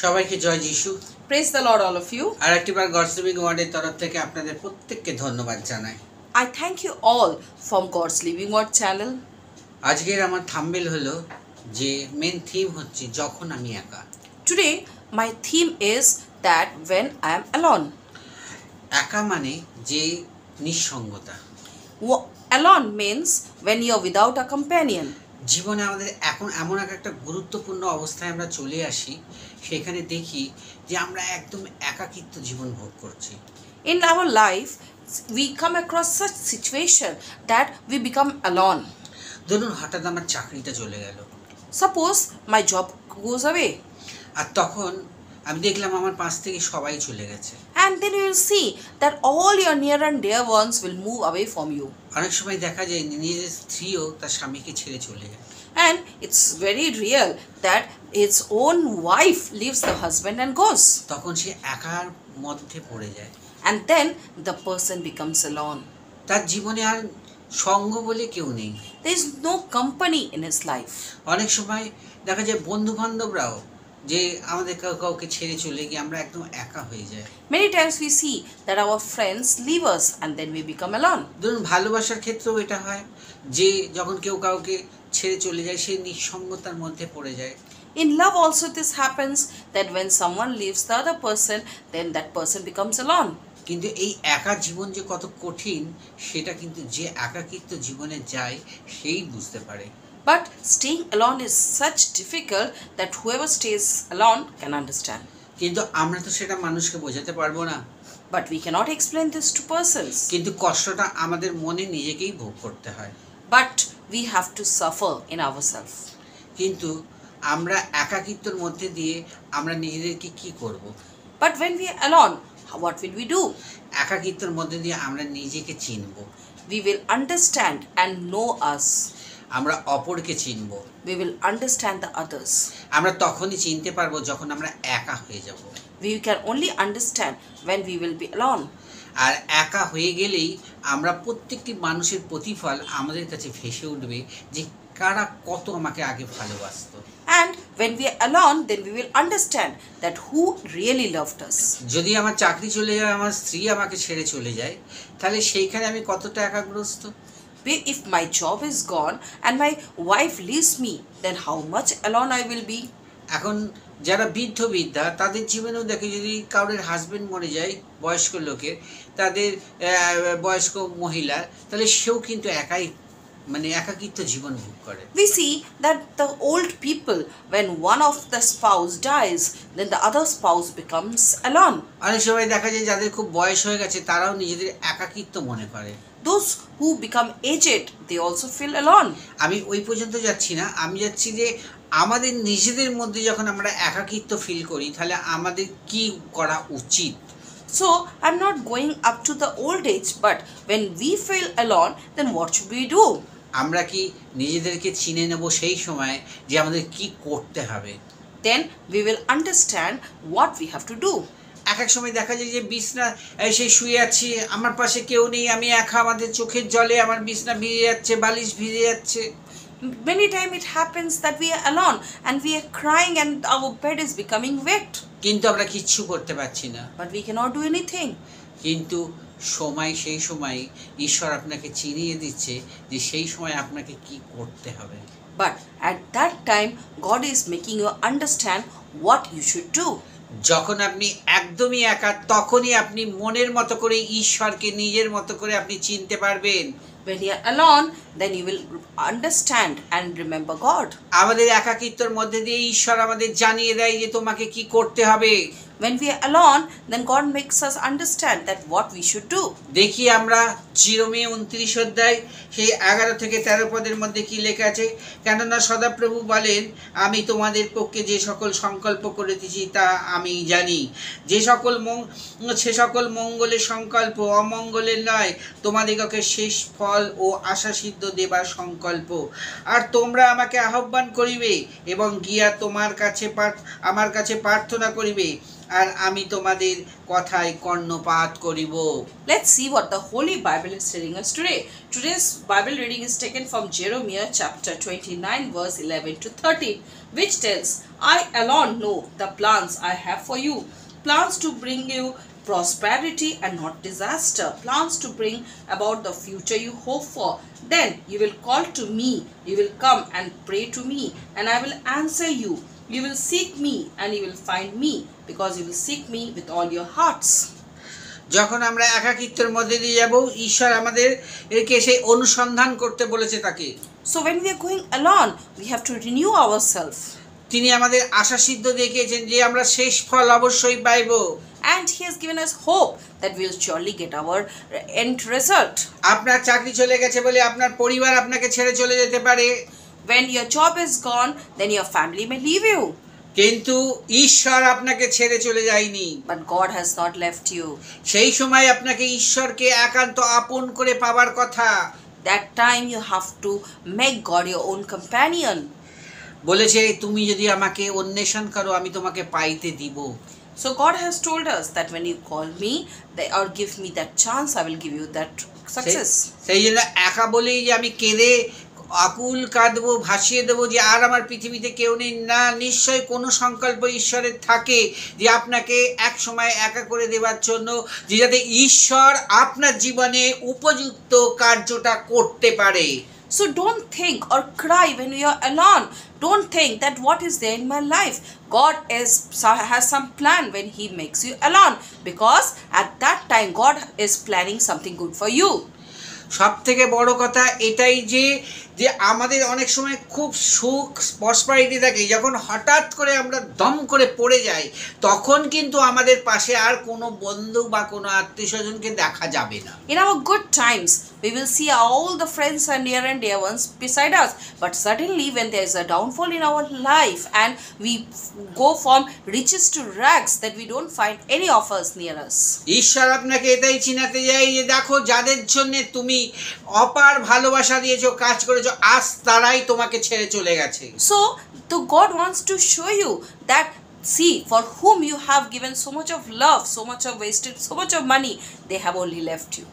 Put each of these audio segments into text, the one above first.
সবাইকে জয় যিশু। Praise the Lord, all of you. আর একটিবার গডস লিভিং ওয়ার্ডের তরফ থেকে আপনাদের প্রত্যেককে ধন্যবাদ জানাই। I thank you all from God's Living Word channel. আজকের আমার থাম্বনেল হলো যে মেন থিম হচ্ছে যখন আমি একা। Today, my theme is that when I am alone. একা মানে যে নিঃসঙ্গতা। Alone means when you are without a companion. জীবনে আমাদের এখন এমন একটা গুরুত্বপূর্ণ অবস্থায় আমরা চলে আসি, সেখানে দেখি যে আমরা একদম একাকিত্ব জীবন ভোগ করছি। In our life, we come across such situation that we become alone. ধরুন হঠাৎ আমার চাকরিটা চলে গেল, Suppose my job goes away. আর তখন আমি দেখলাম আমার পাশ থেকে সবাই চলে গেছে। And then you will see that all your near and dear ones will move away from you. অনেক সময় দেখা যায় নিজের স্ত্রীও তার স্বামীকে ছেড়ে চলে যায়। And it's very real that his own wife leaves the husband and goes. তখন সে একার মধ্যে পড়ে যায়। And then the person becomes alone. তার জীবনে আর সঙ্গ বলে কেউ নেই। There is no company in his life. অনেক সময় দেখা যায় বন্ধু বান্ধবরাও যে আমাদের কাউকে ছেড়ে চলে গিয়ে আমরা একদম একা হয়ে যাই। Many times we see that our friends leave us and then we become alone. ধরুন ভালোবাসার ক্ষেত্রেও এটা হয় যে যখন কেউ কাউকে ছেড়ে চলে যায় সে নিঃসঙ্গতার মধ্যে পড়ে যায়। In love also this happens that when someone leaves the other person, then that person becomes alone. কিন্তু এই একা জীবন যে কত কঠিন সেটা কিন্তু যে একাকিত্ব জীবনে যায় সেই বুঝতে পারে। But staying alone is such difficult that whoever stays alone can understand. কিন্তু আমরা তো সেটা মানুষকে বোঝাতে পারবো না। But we cannot explain this to persons. কিন্তু কষ্টটা আমাদের মনে নিজেকেই ভোগ করতে হয়। But we have to suffer in ourselves. কিন্তু আমরা একাকিত্বের মধ্যে দিয়ে আমরা নিজেদেরকে কি করব? But when we are alone, what will we do? একাকিত্বের মধ্যে দিয়ে আমরা নিজেকে চিনব। We will understand and know us. আমরা অপরকে চিনব। We will understand the others. আমরা তখনই চিনতে পারবো যখন আমরা একা হয়ে যাব। We can only understand when we will be alone. আর একা হয়ে গেলেই আমরা প্রত্যেকটি মানুষের প্রতিফল আমাদের কাছে ভেসে উঠবে যে কারা কত আমাকে আগে ভালোবাসতো। And when we are alone, then we will understand that who really loved us. যদি আমার চাকরি চলে যায়, আমার স্ত্রী আমাকে ছেড়ে চলে যায়, তাহলে সেইখানে আমি কতটা একাগ্রস্ত। If my job is gone and my wife leaves me, then how much alone I will be. এখন যারা বৃদ্ধা তাদের জীবনেও দেখে যদি কারোর হাজবেন্ড মরে যায় বয়স্ক লোকের, তাদের বয়স্ক মহিলা, তাহলে সেও কিন্তু একাই মানে একাকিত্ব জীবন ভোগ করে। We see that the old people, when one of the spouse dies, then the other spouse becomes alone. অনেক সময় দেখা যায় যাদের খুব বয়স হয়ে গেছে তারাও নিজেদের একাকিত্ব মনে করে। Those who become aged, they also feel alone. আমি ওই পর্যন্ত যাচ্ছি না, আমি যাচ্ছি যে আমাদের নিজেদের মধ্যে যখন আমরা একাকিত্ব ফিল করি তাহলে আমাদের কি করা উচিত। So I'm not going up to the old age, but when we feel alone, then what should we do? আমরা কি নিজেদেরকে চিনে নেব সেই সময় যে আমাদের কি করতে হবে। Then we will understand what we have to do. এক সময় দেখা যায় যে বিছনা সেই শুয়ে আছি, আমার পাশে কেউ নেই, আমি একা, আমাদের চোখের জলে আমার বিছনা ভিজে যাচ্ছে, বালিশ ভিজে যাচ্ছে। Many times it happens that we are alone and we are crying and our bed is becoming wet. কিন্তু আমরা কিচ্ছু করতে পারছি না। But we cannot do anything. কিন্তু সেই সময় ঈশ্বর আপনাকে চিনিয়ে দিচ্ছে যে সেই সময় আপনাকে কি করতে হবে। But at that time, God is making you understand what you should do. যখন আপনি একদমই একা, তখনই আপনি মনের মতো করে ঈশ্বরকে নিজের মতো করে আপনি চিনতে পারবেন। When you are alone, then you will understand and remember God. আমাদের একাকিত্বের মধ্যে দিয়ে ঈশ্বর আমাদের জানিয়ে দেয় যে তোমাকে কি করতে হবে। When we are alone, then God makes us understand that what we should do. দেখি আমরা জিরোমে 29 অধ্যায় সেই 11 থেকে 13 পদের মধ্যে কি লেখা আছে। কেননা সদাপ্রভু বলেন, আমি তোমাদের পক্ষে যে সকল সংকল্প করেছি তা আমি জানি, সে সকল মঙ্গলের সংকল্প, অমঙ্গলের নয়, তোমাদিগকে শেষ ফল ও আশা সিদ্ধ দেবার সংকল্প। আর তোমরা আমাকে আহ্বান করিবে এবং গিয়া আমার কাছে প্রার্থনা করিবে, আর আমি তোমাদের কথায় কর্ণপাত করিব। Let's see what the Holy Bible is telling us today. Today's Bible reading is taken from Jeremiah chapter 29 verse 11 to 13, which tells, I alone know the plans I have for you, plans to bring you prosperity and not disaster, plans to bring about the future you hope for. Then you will call to me, you will come and pray to me, and I will answer you. You will seek me and you will find me, because you will seek me with all your hearts. যখন আমরা একাকিত্বের মধ্যে দিয়ে যাব, ঈশ্বর আমাদের একে সেই অনুসন্ধান করতে বলেছে তাকে। So when we are going alone, we have to renew ourselves. তিনি আমাদের আশা সিদ্ধ দেখিয়েছেন যে আমরা শেষ ফল অবশ্যই পাইব। And he has given us hope that we will surely get our end result. আপনার চাকরি চলে গেছে বলে আপনার পরিবার আপনাকে ছেড়ে চলে যেতে পারে, When your job is gone, then your family may leave you. কিন্তু ঈশ্বর আপনাকে ছেড়ে চলে যায়নি। But God has not left you. সেই সময় আপনাকে ঈশ্বরকে একান্ত আপন করে পাওয়ার কথা। That time you have to make God your own companion. বলেছে তুমি যদি আমাকে অন্বেষণ করো আমি তোমাকে পাইতে দিব। So God has told us that when you call me or give me that chance, I will give you that success. সেই জন্য একা বলেই যে আমি কেঁদে আকুল কাঁদবো, ভাসিয়ে দেবো যে আর আমার পৃথিবীতে কেউ নেই, না, নিশ্চয় কোনো সংকল্প ঈশ্বরের থাকে যে আপনাকে এক সময় একা করে দেওয়ার জন্য, যে যাতে ঈশ্বর আপনার জীবনে উপযুক্ত কার্যটা করতে পারে। So don't think or cry when you are alone. Don't think that what is there in my life. God has some plan when he makes you alone, because at that time God is planning something good for you. সব থেকে বড় কথা এটাই যে যে আমাদের অনেক সময় খুব সুখ প্রসপারিটি থাকে, যখন হঠাৎ করে আমরা দম করে পড়ে যাই তখন কিন্তু আমাদের পাশে আর কোনো বন্ধু বা কোনো আত্মীয় স্বজনকে দেখা যাবে না। In our good times, we will see all the friends and near and dear ones beside us. But suddenly when there is a downfall in our life and we go from riches to rags, that we don't find any of us near us. ঈশ্বর আপনাকে এটাই চিনাতে যায় যে দেখো যাদের জন্য তুমি অপার ভালোবাসা দিয়েছো, কাজ করেছো, আজ তারাই তোমাকে ছেড়ে চলে গেছে। So the God wants to show you that, see, for whom you have given so much of love, so much of wasted, so much of money, they have only left you.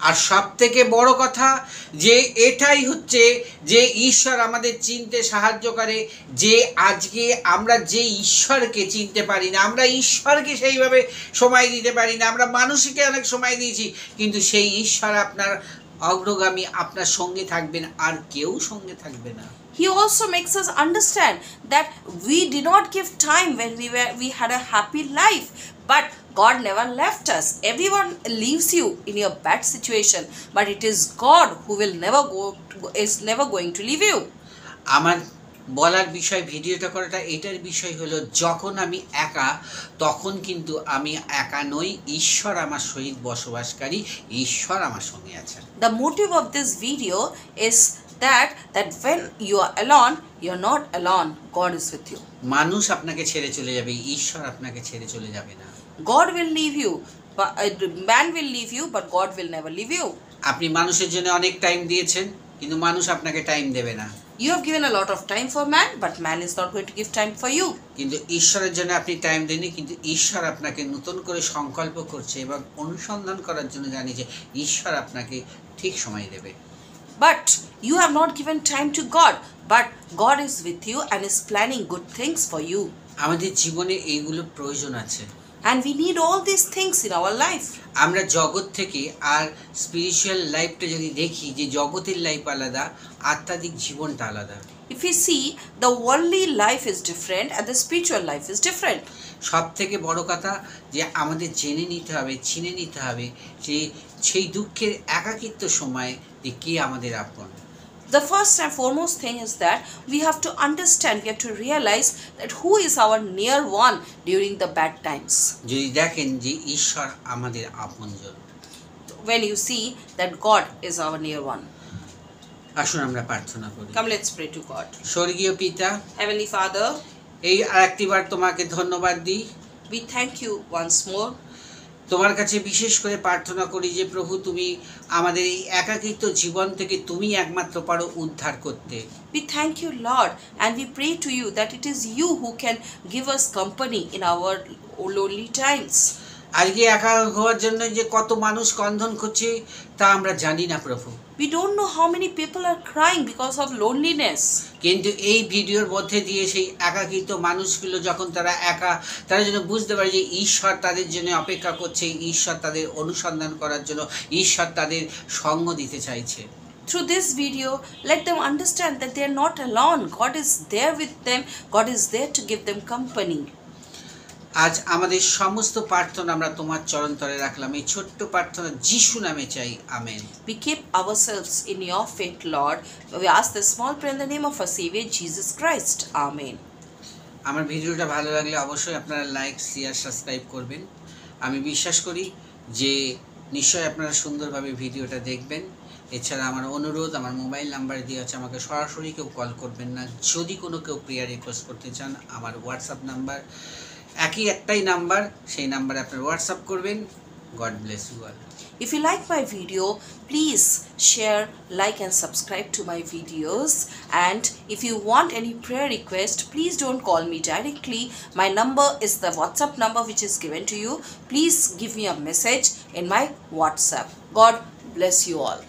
আর সব থেকে বড় কথা যে এটাই হচ্ছে যে ঈশ্বর আমাদের চিনতে সাহায্য করে, যে আজকে আমরা যে ঈশ্বরকে চিনতে পারি না, আমরা ঈশ্বরকে সেইভাবে সময় দিতে পারি না, আমরা মানুষকে অনেক সময় দিয়েছি, কিন্তু সেই ঈশ্বর আপনার অগ্রগামী, আপনার সঙ্গে থাকবেন, আর কেউ সঙ্গে থাকবে না। He also makes us understand that we did not give time when we had a happy life, but God never left us. Everyone leaves you in your bad situation, but it is God who is never going to leave you. আমার বলার বিষয়, ভিডিওটা করাটা এটার বিষয় হলো, যখন আমি একা তখন কিন্তু আমি একা নই, ঈশ্বর আমার সহিত বসবাসকারী, ঈশ্বর আমার সঙ্গে আছেন। The motive of this video is that when you are alone, you are not alone. God is with you. মানুষ আপনাকে ছেড়ে চলে যাবে, ঈশ্বর আপনাকে ছেড়ে চলে যাবে না। God will leave you, but man will leave you, but God will never leave you. আপনি মানুষের জন্য অনেক টাইম দিয়েছেন, কিন্তু মানুষ আপনাকে টাইম দেবে না। You have given a lot of time for man, but man is not going to give time for you. কিন্তু ঈশ্বরের জন্য আপনি টাইম দেননি, কিন্তু ঈশ্বর আপনাকে নতুন করে সংকল্প করছে এবং অনুসন্ধান করার জন্য জানি যে ঈশ্বর আপনাকে ঠিক সময় দেবে। But you have not given time to God, but God is with you and is planning good things for you. আমাদের জীবনে এইগুলো প্রয়োজন আছে, and we need all these things in our life. আমরা জগৎ থেকে আর স্পিরিচুয়াল লাইফটা যদি দেখি, যে জগতের লাইফ আলাদা, আত্মাধিক জীবনটা আলাদা। If we see, the worldly life is different and the spiritual life is different. সব থেকে বড় কথা যে আমাদের জেনে নিতে হবে, চিনে নিতে হবে যে সেই দুঃখের একাকিত্ব সময় যে কে আমাদের আপন। The first and foremost thing is that we have to understand, we have to realize that who is our near one during the bad times. যদি দেখেন যে ঈশ্বর আমাদের আপনজন, when you see that God is our near one. আসুন আমরা প্রার্থনা করি। Come, let's pray to God. স্বর্গীয় পিতা, Heavenly Father, এই আরেকটিবার তোমাকে ধন্যবাদ দিই। we thank you once more. তোমার কাছে বিশেষ করে প্রার্থনা করি যে প্রভু তুমি আমাদের এই একাকিত্ব জীবন থেকে তুমি একমাত্র পারো উদ্ধার করতে। We thank you, Lord, and we pray to you that it is you who can give us company in our lonely times. আজকে একা হওয়ার জন্য যে কত মানুষ ক্রন্দন করছে তা আমরা জানি না প্রভু, We don't know how many people are crying because of loneliness. কিন্তু এই ভিডিওর মধ্যে দিয়ে সেই একাকিত মানুষগুলো যখন তারা একা, তারা যেন বুঝতে পারে যে ঈশ্বর তাদের জন্য অপেক্ষা করছে, ঈশ্বর তাদের অনুসন্ধান করার জন্য, ঈশ্বর তাদের সঙ্গ দিতে চাইছে। Through this video, let them understand that they are not alone. God is there with them. God is there to give them company. আজ আমাদের সমস্ত প্রার্থনা আমরা তোমার চরণতলে রাখলাম, এই ছোট্ট প্রার্থনা যিশু নামে চাই, amen. We keep ourselves in your faith, Lord. We ask this small prayer in the name of our Savior Jesus Christ. Amen. আমার ভিডিওটা ভালো লাগলে অবশ্যই আপনারা লাইক, শেয়ার, সাবস্ক্রাইব করবেন। আমি বিশ্বাস করি যে নিশ্চয়ই আপনারা সুন্দরভাবে ভিডিওটা দেখবেন। এছাড়া আমার অনুরোধ, আমার মোবাইল নাম্বার দিয়ে আছে, আমাকে সরাসরি কেউ কল করবেন না। যদি কোনো কেউ প্রেয়ার রিকোয়েস্ট করতে চান, আমার হোয়াটসঅ্যাপ নাম্বার একটাই নাম্বার, সেই নাম্বারে আপনারা হোয়াটসঅ্যাপ করবেন। God bless you all. If you like my video, please share, like and subscribe to my videos. And if you want any prayer request, please don't call me directly. My number is the WhatsApp number which is given to you. Please give me a message in my WhatsApp. God bless you all.